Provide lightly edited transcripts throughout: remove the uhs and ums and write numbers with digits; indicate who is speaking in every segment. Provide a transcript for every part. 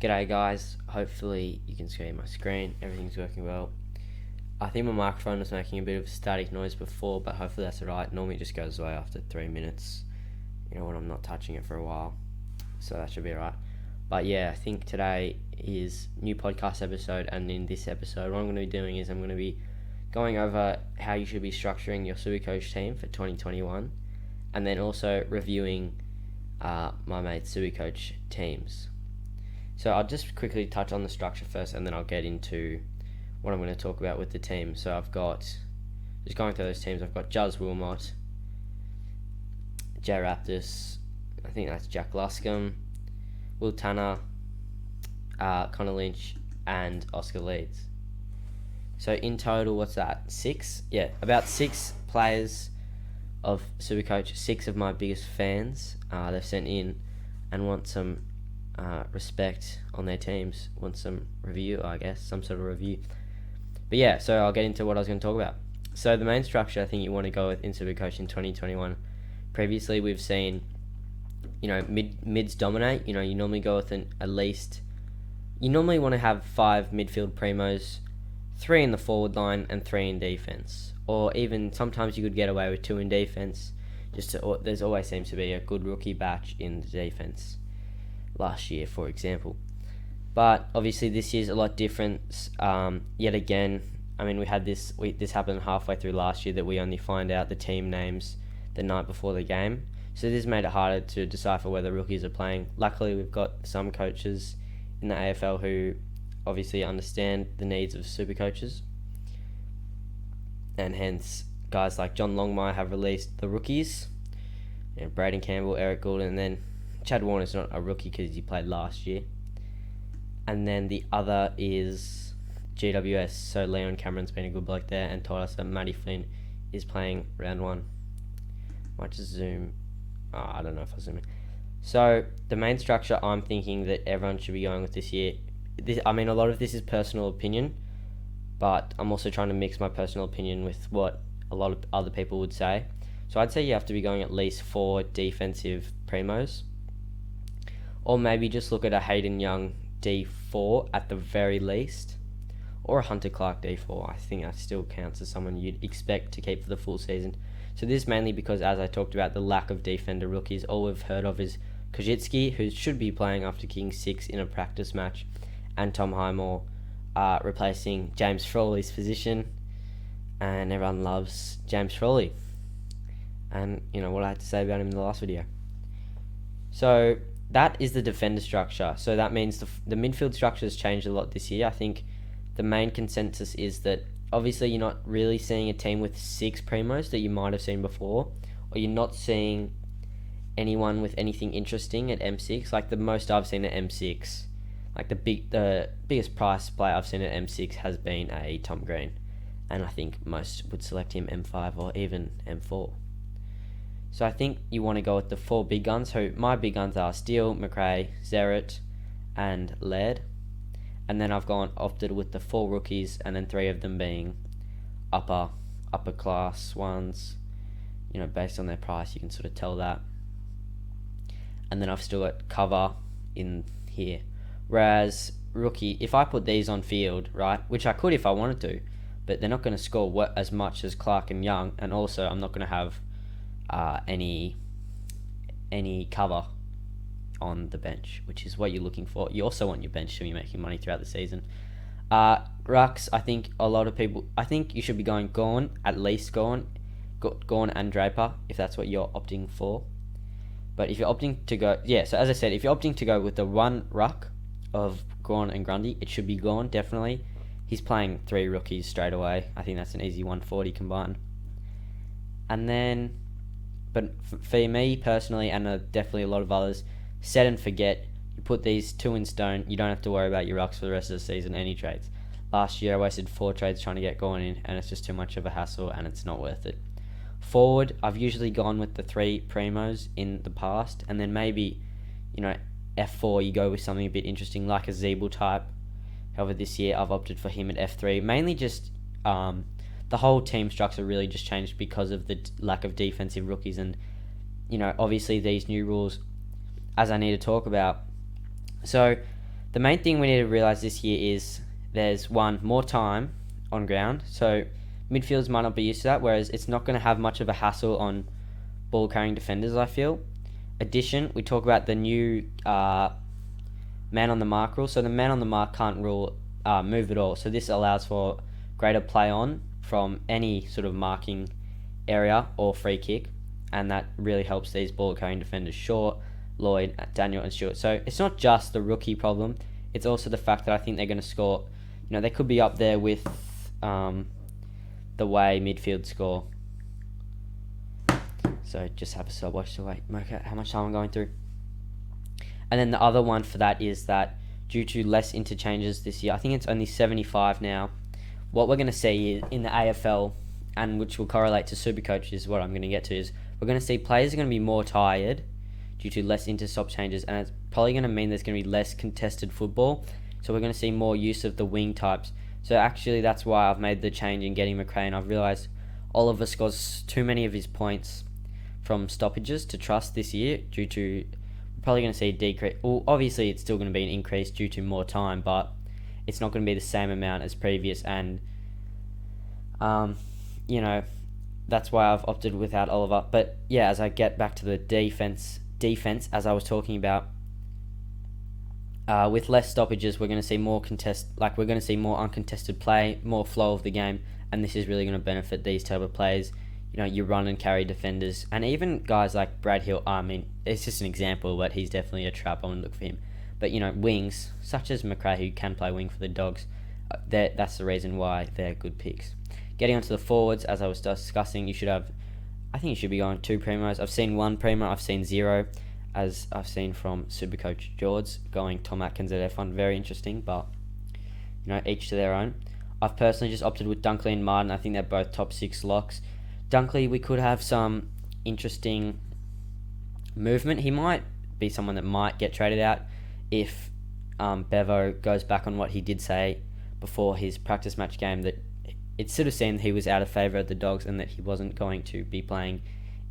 Speaker 1: G'day guys, hopefully you can see my screen, everything's working well. I think my microphone was making a bit of static noise before, but hopefully that's alright. Normally it just goes away after 3 minutes, when I'm not touching it for a while, so that should be alright. But yeah, I think today is new podcast episode, and in this episode what I'm going to be doing is I'm going to be going over how you should be structuring your Supercoach team for 2021, and then also reviewing my mate's Supercoach teams. So I'll just quickly touch on the structure first, and then I'll get into what I'm going to talk about with the team. So I've got, just going through those teams, I've got Juz Wilmot, Jraptors, I think that's Jack Luskim, Will Tanner, Connor Lynch, and Oscar Leeds. So in total, what's that? 6? Yeah, about 6 players of Supercoach, 6 of my biggest fans. They've sent in and want some respect on their teams, want some review, I guess, some sort of review. But yeah, so I'll get into what I was going to talk about. So the main structure I think you want to go with in Supercoach in 2021. Previously we've seen, mids dominate. You normally go with you normally want to have 5 midfield primos, 3 in the forward line and 3 in defense. Or even sometimes you could get away with 2 in defense. There's always seems to be a good rookie batch in the defense. Last year, for example. But obviously this year's a lot different. Yet again, we had this happened halfway through last year, that we only find out the team names the night before the game. So this made it harder to decipher whether rookies are playing. Luckily, we've got some coaches in the AFL who obviously understand the needs of super coaches, and hence guys like John Longmire have released the rookies, Braden Campbell, Eric Goulden, and then Chad Warner's not a rookie because he played last year. And then the other is GWS, so Leon Cameron's been a good bloke there and told us that Matty Flynn is playing round 1. Might just zoom. I don't know if I'll zoom in. So the main structure I'm thinking that everyone should be going with this year, a lot of this is personal opinion, but I'm also trying to mix my personal opinion with what a lot of other people would say. So I'd say you have to be going at least 4 defensive primos, or maybe just look at a Hayden Young D4 at the very least, or a Hunter Clark D4. I think that still counts as someone you'd expect to keep for the full season. So this is mainly because, as I talked about, the lack of defender rookies. All we've heard of is Kojitski, who should be playing after King 6 in a practice match, and Tom Highmore replacing James Frawley's position, and everyone loves James Frawley, and what I had to say about him in the last video. So that is the defender structure. So that means the midfield structure has changed a lot this year. I think the main consensus is that obviously you're not really seeing a team with 6 primos that you might have seen before, or you're not seeing anyone with anything interesting at M6. Like the most I've seen at M6, like the biggest price player I've seen at M6 has been a Tom Green, and I think most would select him M5 or even M4. So I think you want to go with the 4 big guns. So my big guns are Steele, McRae, Zerrett, and Laird. And then I've opted with the 4 rookies, and then 3 of them being upper class ones. Based on their price, you can sort of tell that. And then I've still got cover in here. Whereas rookie, if I put these on field, right, which I could if I wanted to, but they're not going to score as much as Clark and Young, and also I'm not going to have any cover on the bench, which is what you're looking for. You also want your bench to be making money throughout the season. Rucks, I think you should be going Gawn, at least Gawn and Draper, if that's what you're opting for. But if you're opting to go, so as I said, if you're opting to go with the 1 ruck of Gawn and Grundy, it should be Gawn, definitely. He's playing 3 rookies straight away. I think that's an easy 140 combined. And then, but for me personally, and definitely a lot of others, set and forget. You put these 2 in stone. You don't have to worry about your rucks for the rest of the season, any trades. Last year I wasted 4 trades trying to get going in, and it's just too much of a hassle, and it's not worth it. Forward, I've usually gone with the 3 primos in the past, and then maybe, F4 you go with something a bit interesting like a Zeeble type. However, this year I've opted for him at F3, mainly just the whole team structure really just changed because of the lack of defensive rookies, and obviously these new rules, as I need to talk about. So The main thing we need to realise this year is there's more time on ground, so midfielders might not be used to that, whereas it's not going to have much of a hassle on ball carrying defenders, I feel. Addition, we talk about the new man on the mark rule. So the man on the mark can't move at all. So this allows for greater play on from any sort of marking area or free kick, and that really helps these ball carrying defenders, Shaw, Lloyd, Daniel and Stewart. So it's not just the rookie problem, it's also the fact that I think they're going to score, they could be up there with the way midfield score. So just have a stopwatch to work out how much time I'm going through. And then the other one for that is that due to less interchanges this year, I think it's only 75 now, what we're going to see in the AFL, and which will correlate to Supercoach, is what I'm going to get to, is we're going to see players are going to be more tired due to less inter-stop changes, and it's probably going to mean there's going to be less contested football, so we're going to see more use of the wing types. So actually that's why I've made the change in getting McRae. I've realised Oliver scores too many of his points from stoppages to trust this year, due to probably going to see a decrease. Well, obviously it's still going to be an increase due to more time, but it's not going to be the same amount as previous, and that's why I've opted without Oliver. But yeah, as I get back to the defense, as I was talking about, with less stoppages, we're going to see more we're going to see more uncontested play, more flow of the game, and this is really going to benefit these type of players. Your run and carry defenders, and even guys like Brad Hill. I mean, it's just an example, but he's definitely a trap. I want to look for him. But wings such as McRae, who can play wing for the Dogs, that's the reason why they're good picks. Getting onto the forwards, as I was discussing, I think you should be going 2 primos. I've seen 1 primo, I've seen 0, as I've seen from Supercoach George going Tom Atkins at F1. Very interesting, but each to their own. I've personally just opted with Dunkley and Martin. I think they're both top 6 locks. Dunkley, we could have some interesting movement. He might be someone that might get traded out if Bevo goes back on what he did say before his practice match game, that it sort of seemed he was out of favour at the Dogs and that he wasn't going to be playing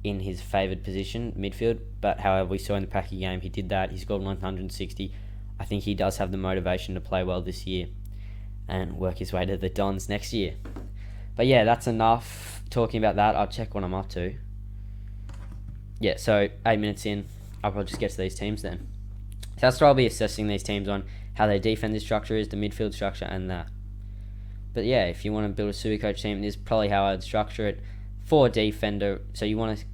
Speaker 1: in his favoured position, midfield. But however, we saw in the Packy game he did that. He scored 160. I think he does have the motivation to play well this year and work his way to the Dons next year. But yeah, that's enough talking about that. I'll check what I'm up to. Yeah, so 8 minutes in, I'll probably just get to these teams then. So that's what I'll be assessing these teams on, how their defensive structure is, the midfield structure, and that. But yeah, if you want to build a Supercoach team, this is probably how I'd structure it. 4 defender, so you want to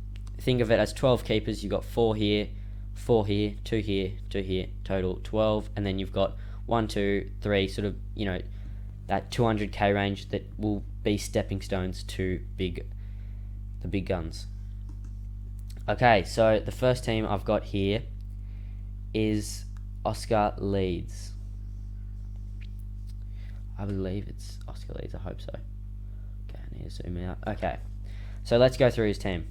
Speaker 1: think of it as 12 keepers. You've got 4 here, 4 here, 2 here, 2 here, total 12. And then you've got 1, 2, 3, sort of, that 200k range that will be stepping stones to the big guns. Okay, so the first team I've got here is Oscar Leeds. I believe it's Oscar Leeds, I hope so. Okay, I need to zoom out. Okay, so let's go through his team.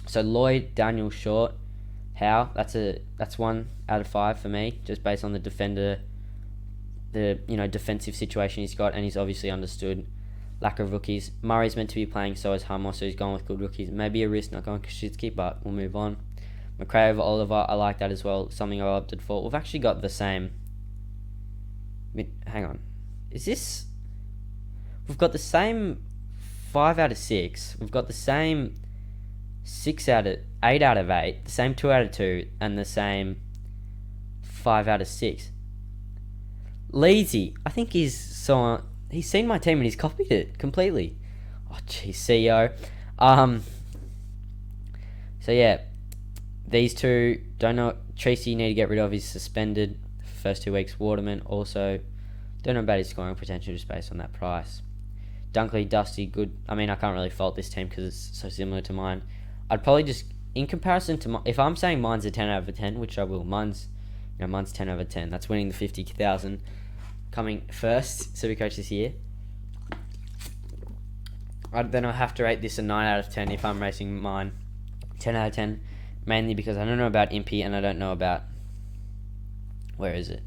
Speaker 1: So Lloyd, Daniel, Short, Howe, that's 1 out of 5 for me, just based on the defender, the defensive situation he's got, and he's obviously understood lack of rookies. Murray's meant to be playing, so is Hummer, so he's going with good rookies. Maybe a risk not going Kashitsky, but we'll move on. McRae over Oliver, I like that as well, something I opted for. We've actually got the same. Hang on. We've got the same 5 out of 6. We've got the same 8 out of 8, the same 2 out of 2, and the same 5 out of 6. Leedsy, I think he's seen my team and he's copied it completely. Oh jeez, CEO. So yeah, these two, don't know. Tracy, need to get rid of. He's suspended for first 2 weeks. Waterman also, don't know about his scoring potential just based on that price. Dunkley, Dusty, good. I mean, I can't really fault this team because it's so similar to mine. I'd probably just, in comparison to if I'm saying mine's a 10 out of 10, which I will, mine's 10 out of 10. That's winning the 50,000, coming first Supercoach this year. Then I'll have to rate this a 9 out of 10 if I'm racing mine 10 out of 10, mainly because I don't know about Impy and I don't know about, where is it?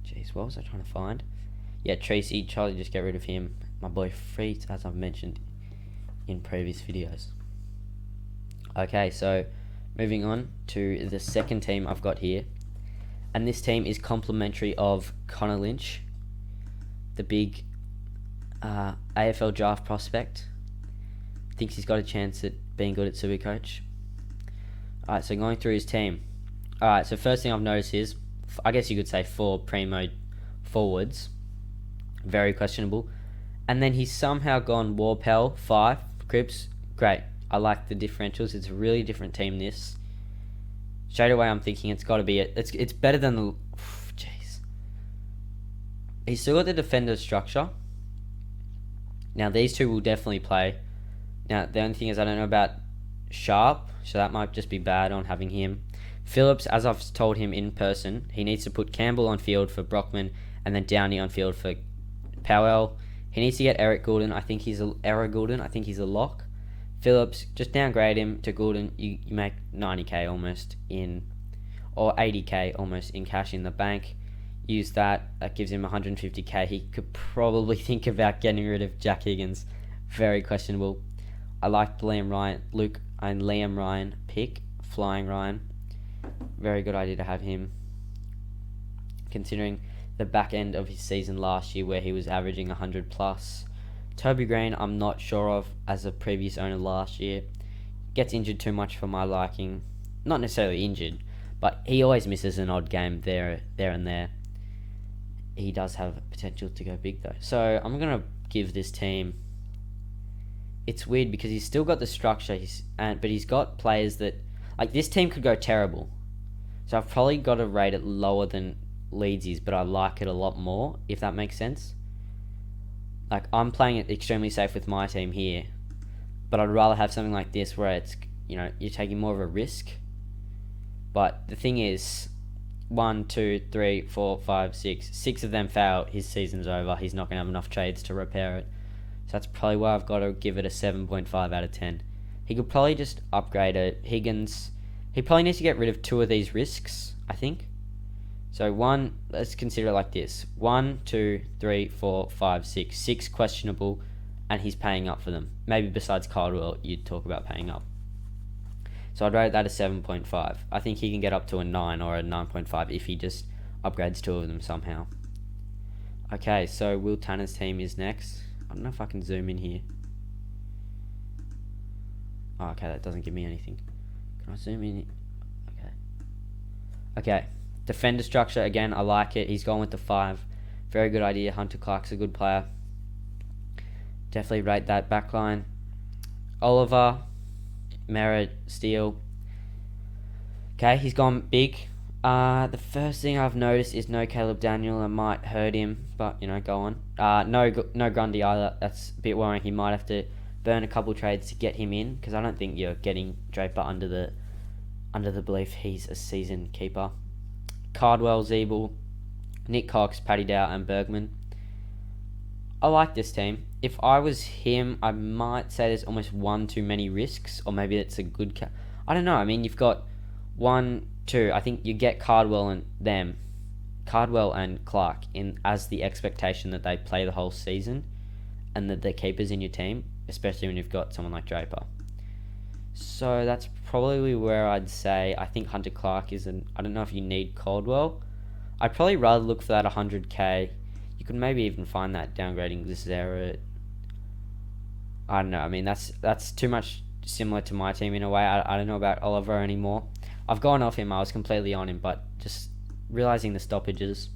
Speaker 1: Jeez, what was I trying to find? Yeah, Tracy, Charlie, just get rid of him. My boy Freet, as I've mentioned in previous videos. Okay, so moving on to the second team I've got here And this team is complimentary of Connor Lynch, the big AFL draft prospect. Thinks he's got a chance at being good at Supercoach. Alright, so going through his team. Alright, so first thing I've noticed is, I guess you could say 4 primo forwards. Very questionable. And then he's somehow gone Warpel, 5, Cripps. Great. I like the differentials. It's a really different team, this. Straight away I'm thinking it's got to be it's better than the... Jeez. He's still got the defender structure. Now, these two will definitely play. Now, the only thing is I don't know about Sharp, so that might just be bad on having him. Phillips, as I've told him in person, he needs to put Campbell on field for Brockman and then Downey on field for Powell. He needs to get Eric Goulden. I think he's a lock. Phillips, just downgrade him to Goulden. You make 90k almost in, or 80k almost in cash in the bank. Use that. That gives him 150k. He could probably think about getting rid of Jack Higgins. Very questionable. I liked Liam Ryan pick. Flying Ryan. Very good idea to have him, considering the back end of his season last year where he was averaging 100 plus. Toby Green, I'm not sure of as a previous owner last year. Gets injured too much for my liking. Not necessarily injured, but he always misses an odd game there and there. He does have potential to go big though. So I'm going to give this team... It's weird because he's still got the structure, but he's got players that... Like, this team could go terrible. So I've probably got to rate it lower than Leeds', but I like it a lot more, if that makes sense. Like, I'm playing it extremely safe with my team here, but I'd rather have something like this where it's, you're taking more of a risk. But the thing is, 1, 2, 3, 4, 5, 6. 6 of them fail, his season's over. He's not going to have enough trades to repair it. So that's probably why I've got to give it a 7.5 out of 10. He could probably just upgrade it. Higgins, he probably needs to get rid of 2 of these risks, I think. So let's consider it like this. 1, 2, 3, 4, 5, 6. 6 questionable, and he's paying up for them. Maybe besides Caldwell, you'd talk about paying up. So I'd rate that a 7.5. I think he can get up to a 9 or a 9.5 if he just upgrades 2 of them somehow. Okay, so Will Tanner's team is next. I don't know if I can zoom in here. Oh, okay, that doesn't give me anything. Can I zoom in? Okay. Defender structure, again, I like it. He's gone with the 5. Very good idea. Hunter Clark's a good player. Definitely rate that backline. Oliver, Merritt, Steele. Okay, he's gone big. The first thing I've noticed is no Caleb Daniel. I might hurt him, but, go on. No Grundy either. That's a bit worrying. He might have to burn a couple trades to get him in, because I don't think you're getting Draper under the belief he's a season keeper. Cardwell, Zeeble, Nick Cox, Paddy Dow, and Bergman. I like this team. If I was him, I might say there's almost one too many risks, or maybe it's a good... I don't know. I mean, you've got 1, 2. I think you get Cardwell and Clark in as the expectation that they play the whole season, and that they're keepers in your team, especially when you've got someone like Draper. So that's probably where I'd say I think Hunter Clark is I don't know if you need Caldwell. I'd probably rather look for that 100k. You could maybe even find that downgrading this era. I don't know. I mean, that's too much similar to my team in a way. I don't know about Oliver anymore. I've gone off him. I was completely on him, but just realizing the stoppages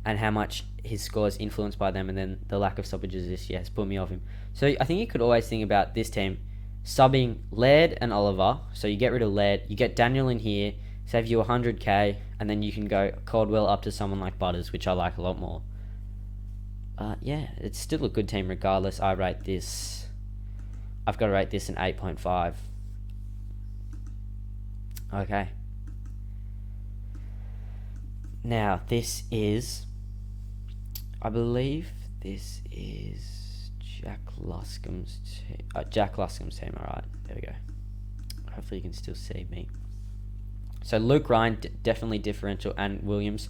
Speaker 1: and how much his score is influenced by them, and then the lack of stoppages this year has put me off him. So I think you could always think about this team subbing Laird and Oliver. So you get rid of Laird, you get Daniel in here, save you 100k, and then you can go Caldwell up to someone like Butters, which I like a lot more. Yeah, it's still a good team regardless. I've got to rate this an 8.5. Okay. Now, I believe this is Jack Luskim's team. Alright, there we go. Hopefully you can still see me. So Luke Ryan, definitely differential, and Williams.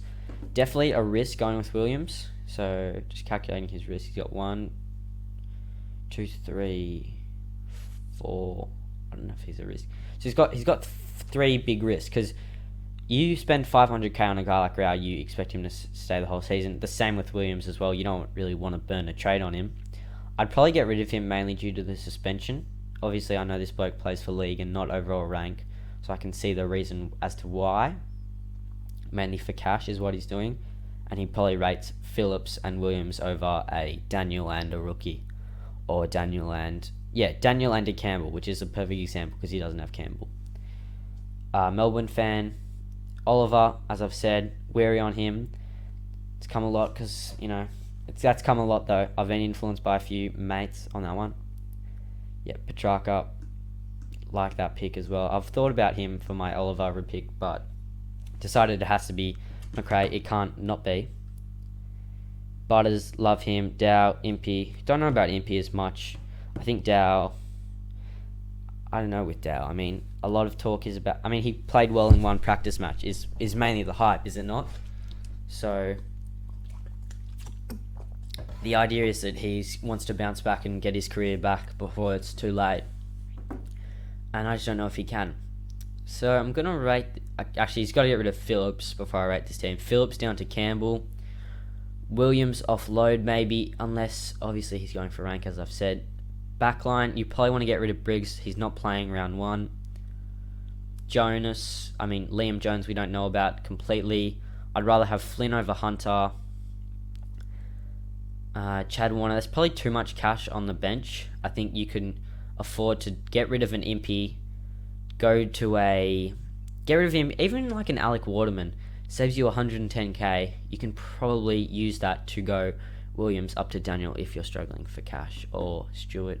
Speaker 1: Definitely a risk going with Williams. So just calculating his risk. He's got 1, 2, 3, 4. I don't know if he's a risk. So he's got 3 big risks, because you spend 500k on a guy like Rao, you expect him to stay the whole season. The same with Williams as well. You don't really want to burn a trade on him. I'd probably get rid of him mainly due to the suspension. Obviously, I know this bloke plays for league and not overall rank, so I can see the reason as to why. Mainly for cash is what he's doing, and he probably rates Phillips and Williams over a Daniel and a rookie, or Daniel and a Campbell, which is a perfect example because he doesn't have Campbell. Melbourne fan, Oliver, as I've said, wary on him. It's come a lot because, that's come a lot though. I've been influenced by a few mates on that one. Petrarca, like that pick as well. I've thought about him for my Oliver pick, but decided it has to be McRae. It can't not be. Butters, love him. Dow, Impey. Don't know about Impey as much. I think Dow, I don't know with Dow. I mean, a lot of talk is about... I mean, he played well in one practice match. Is mainly the hype, is it not? So, the idea is that he wants to bounce back and get his career back before it's too late. And I just don't know if he can. So, I'm going to rate... Actually, he's got to get rid of Phillips before I rate this team. Phillips down to Campbell. Williams offload maybe, unless, obviously, he's going for rank, as I've said. Backline, you probably want to get rid of Briggs. He's not playing round 1. Liam Jones, we don't know about completely. I'd rather have Flynn over Hunter. Chad Warner, there's probably too much cash on the bench. I think you can afford to get rid of an Impey, get rid of him, even like an Alec Waterman, saves you 110k. You can probably use that to go Williams up to Daniel if you're struggling for cash, or Stewart,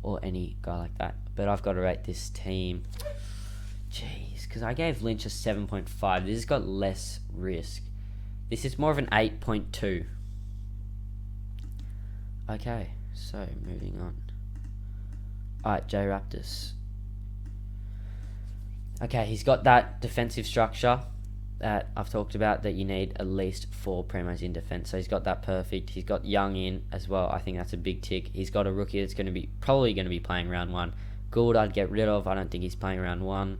Speaker 1: or any guy like that. But I've got to rate this team. Jeez, because I gave Lynch a 7.5. This has got less risk. This is more of an 8.2. Okay, so moving on. Alright, Jraptors. Okay, he's got that defensive structure that I've talked about, that you need at least 4 primos in defense. So he's got that perfect. He's got Young in as well. I think that's a big tick. He's got a rookie that's probably going to be playing round 1. Gould I'd get rid of. I don't think he's playing round 1.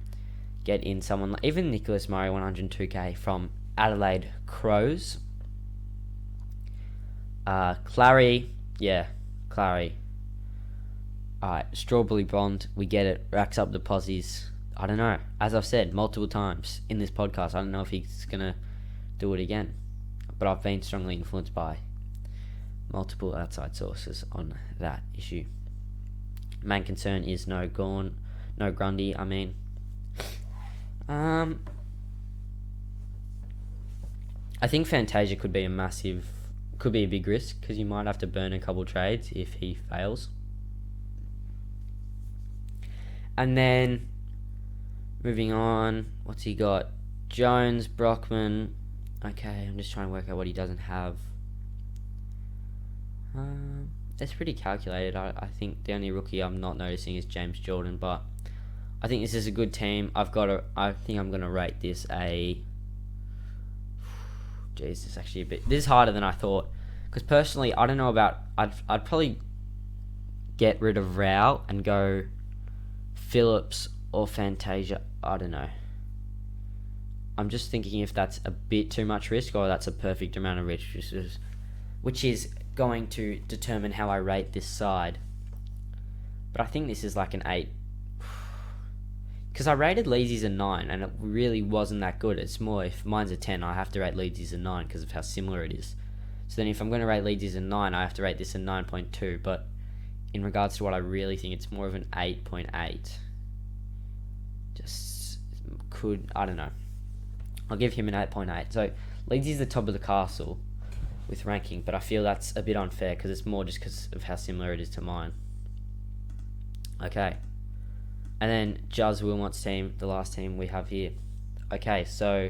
Speaker 1: Get in someone like even Nicholas Murray, 102k from Adelaide Crows. Clary. Alright, Strawberry Bond, we get it. Racks up the posies. I don't know. As I've said multiple times in this podcast, I don't know if he's going to do it again. But I've been strongly influenced by multiple outside sources on that issue. Main concern is no Grundy, I think Fantasia could be a big risk, because you might have to burn a couple trades if he fails. And then, moving on, what's he got? Jones, Brockman. Okay, I'm just trying to work out what he doesn't have. It's pretty calculated. I think the only rookie I'm not noticing is James Jordan, but I think this is a good team. I think I'm going to rate this a... Jeez, this is actually this is harder than I thought. Because personally, I don't know about... I'd probably get rid of Rao and go Phillips or Fantasia. I don't know. I'm just thinking if that's a bit too much risk or that's a perfect amount of risk, which is going to determine how I rate this side. But I think this is like an 8. Because I rated Leesy's a 9 and it really wasn't that good. It's more, if mine's a 10, I have to rate Leesy's a 9 because of how similar it is. So then if I'm going to rate Leesy's a 9, I have to rate this a 9.2. But in regards to what I really think, it's more of an 8.8. I don't know. I'll give him an 8.8. So Leesy's the top of the castle with ranking, but I feel that's a bit unfair because it's more just because of how similar it is to mine. Okay. And then Juz Wilmot's team, the last team we have here. Okay, so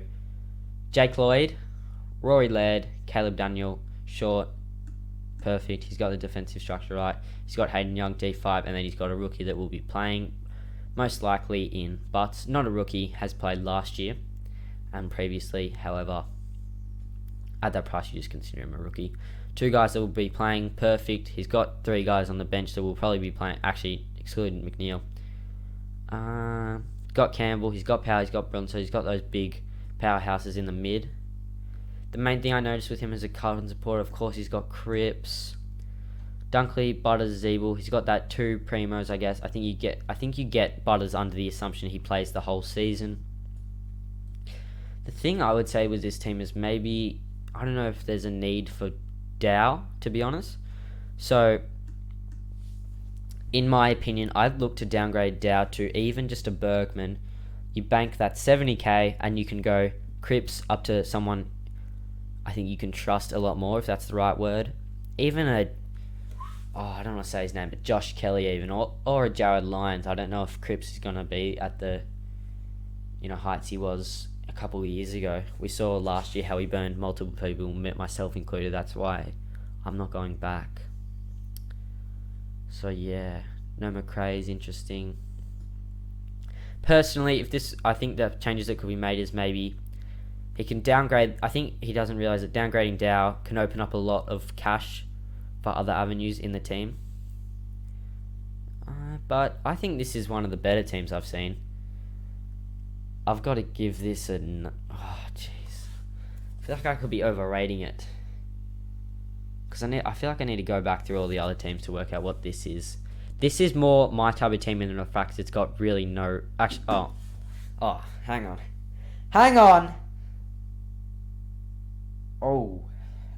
Speaker 1: Jake Lloyd, Rory Laird, Caleb Daniel, short, perfect. He's got the defensive structure right. He's got Hayden Young, D5, and then he's got a rookie that will be playing most likely in Butts. Not a rookie, has played last year and previously. However, at that price, you just consider him a rookie. 2 guys that will be playing, perfect. He's got 3 guys on the bench that will probably be playing, actually, excluding McNeil. Got Campbell, he's got Power, he's got Brunson, so he's got those big powerhouses in the mid. The main thing I noticed with him as a Carlton supporter, of course, he's got Cripps, Dunkley, Butters, Zeeble. He's got that 2 primos, I guess. I think you get Butters under the assumption he plays the whole season. The thing I would say with this team is maybe, I don't know if there's a need for Dow, to be honest. So, in my opinion, I'd look to downgrade Dow to even just a Bergman. You bank that 70k and you can go Cripps up to someone I think you can trust a lot more, if that's the right word. Even I don't want to say his name, but Josh Kelly even, or a Jared Lyons. I don't know if Cripps is going to be at the heights he was a couple of years ago. We saw last year how he burned multiple people, myself included. That's why I'm not going back. So yeah, no McRae is interesting. Personally, I think the changes that could be made is maybe he can downgrade. I think he doesn't realise that downgrading Dow can open up a lot of cash for other avenues in the team. But I think this is one of the better teams I've seen. I've got to give this a... Oh, jeez. I feel like I could be overrating it. Because I feel like I need to go back through all the other teams to work out what this is. This is more my type of team in the fact it's got really no... Actually, hang on. Hang on! Oh,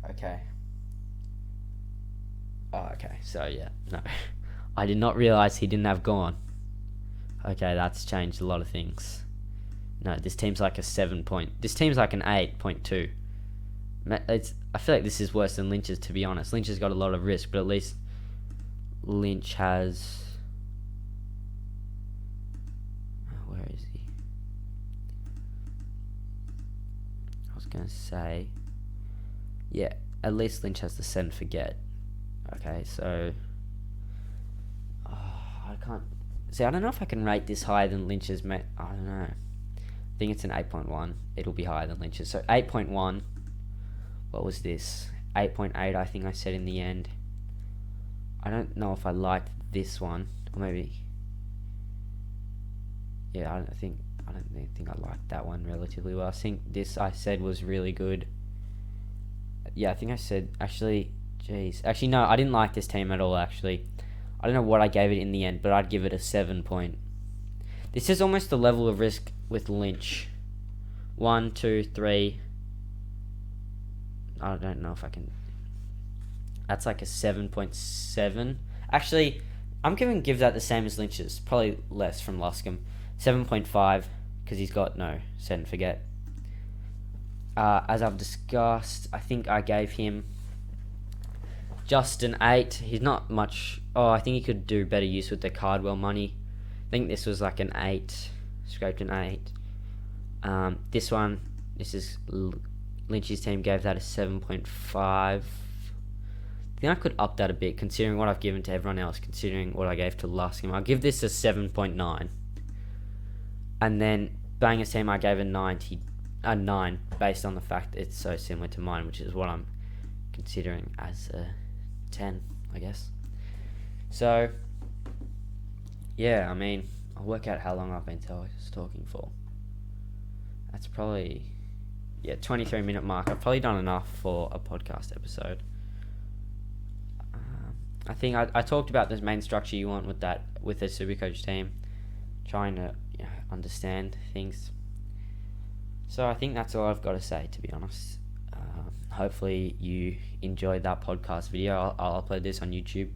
Speaker 1: okay. Oh, okay. So, yeah. No. I did not realise he didn't have Gone. Okay, that's changed a lot of things. No, this team's like a 7 point... This team's like an 8.2. I feel like this is worse than Lynch's, to be honest. Lynch has got a lot of risk, but at least Lynch has... Where is he? I was going to say... Yeah, at least Lynch has the send forget. Okay, so... I can't... See, I don't know if I can rate this higher than Lynch's. I don't know. I think it's an 8.1. It'll be higher than Lynch's. So 8.1. What was this? 8.8, I think I said in the end. I don't know if I liked this one. Or maybe... Yeah, I don't think I liked that one relatively well. I think this I said was really good. Yeah, I think I said... Actually, jeez. Actually, no, I didn't like this team at all, actually. I don't know what I gave it in the end, but I'd give it a 7 point. This is almost the level of risk with Lynch. 1, 2, 3. I don't know if I can... That's like a 7.7. Actually, I'm going to give that the same as Lynch's. Probably less from Luskim. 7.5, because he's got no set and forget. As I've discussed, I think I gave him just an 8. He's not much... Oh, I think he could do better use with the Cardwell money. I think this was like an 8. Scraped an 8. This is Lynch's team, gave that a 7.5. I think I could up that a bit, considering what I've given to everyone else, considering what I gave to Luskim. I'll give this a 7.9. And then Banger's team, I gave a 9, based on the fact that it's so similar to mine, which is what I'm considering as a 10, I guess. So, yeah, I mean, I'll work out how long I've been talking for. That's probably, 23-minute mark. I've probably done enough for a podcast episode. I think I talked about the main structure you want with a Supercoach team, trying to understand things. So I think that's all I've got to say, to be honest. Hopefully you enjoyed that podcast video. I'll upload this on YouTube.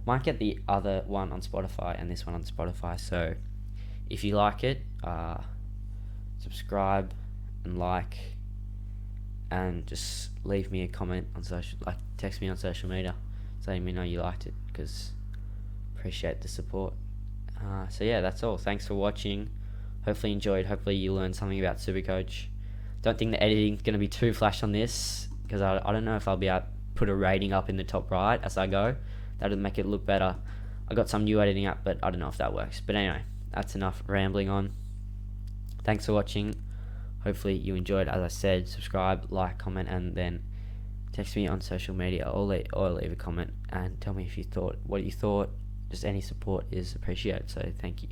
Speaker 1: Might get the other one on Spotify and this one on Spotify. So if you like it, subscribe and like, and just leave me a comment on text me on social media, letting me know you liked it, because appreciate the support. So yeah, that's all. Thanks for watching. Hopefully you enjoyed. Hopefully you learned something about Supercoach. Don't think the editing's going to be too flash on this, because I don't know if I'll be able to put a rating up in the top right as I go. That'll make it look better. I got some new editing up, but I don't know if that works. But anyway, that's enough rambling on. Thanks for watching. Hopefully you enjoyed. As I said, subscribe, like, comment, and then text me on social media, or leave a comment and tell me what you thought. Just any support is appreciated, so thank you.